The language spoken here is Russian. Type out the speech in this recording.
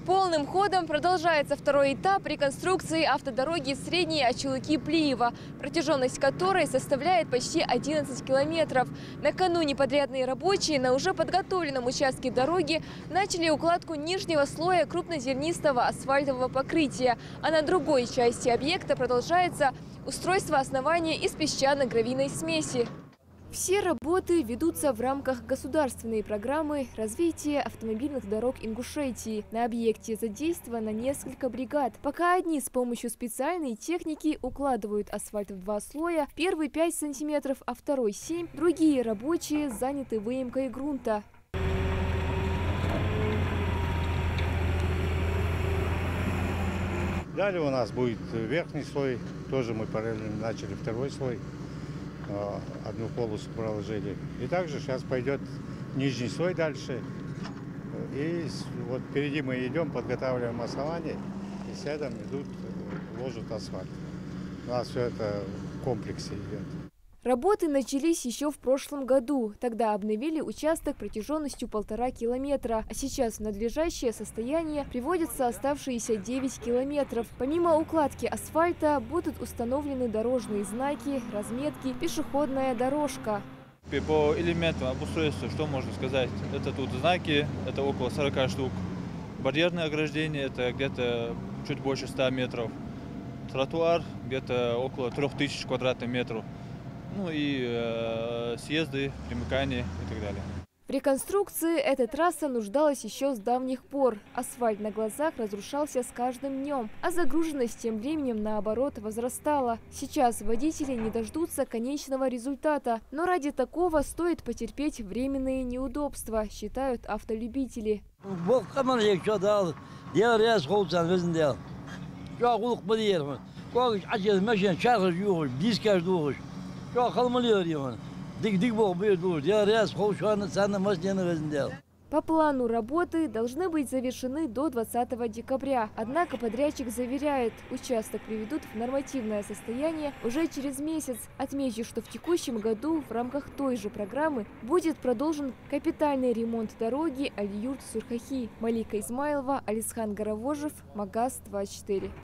Полным ходом продолжается второй этап реконструкции автодороги Средней Ачулыки-Плиева, протяженность которой составляет почти 11 километров. Накануне подрядные рабочие на уже подготовленном участке дороги начали укладку нижнего слоя крупнозернистого асфальтового покрытия, а на другой части объекта продолжается устройство основания из песчано-гравийной смеси. Все работы ведутся в рамках государственной программы развития автомобильных дорог Ингушетии. На объекте задействовано несколько бригад. Пока одни с помощью специальной техники укладывают асфальт в 2 слоя, первый 5 сантиметров, а второй 7, другие рабочие заняты выемкой грунта. Далее у нас будет верхний слой, тоже мы параллельно начали второй слой. Одну полосу проложили. И также сейчас пойдет нижний слой дальше. И вот впереди мы идем, подготавливаем основание, и следом идут, ложат асфальт. У нас все это в комплексе идет. Работы начались еще в прошлом году. Тогда обновили участок протяженностью 1,5 километра. А сейчас в надлежащее состояние приводятся оставшиеся 9 километров. Помимо укладки асфальта будут установлены дорожные знаки, разметки, пешеходная дорожка. По элементам обустройства, что можно сказать? Это тут знаки, это около 40 штук. Барьерное ограждение, это где-то чуть больше 100 метров. Тротуар где-то около 3000 квадратных метров. Ну и съезды, примыкания и так далее. В реконструкции эта трасса нуждалась еще с давних пор. Асфальт на глазах разрушался с каждым днем, а загруженность тем временем, наоборот, возрастала. Сейчас водители не дождутся конечного результата, но ради такого стоит потерпеть временные неудобства, считают автолюбители. По плану работы должны быть завершены до 20 декабря. Однако подрядчик заверяет, участок приведут в нормативное состояние уже через месяц. Отмечу, что в текущем году в рамках той же программы будет продолжен капитальный ремонт дороги Аль-Юрт-Сурхахи. Малика Измайлова, Алисхан Гаравожев, Магаз 24.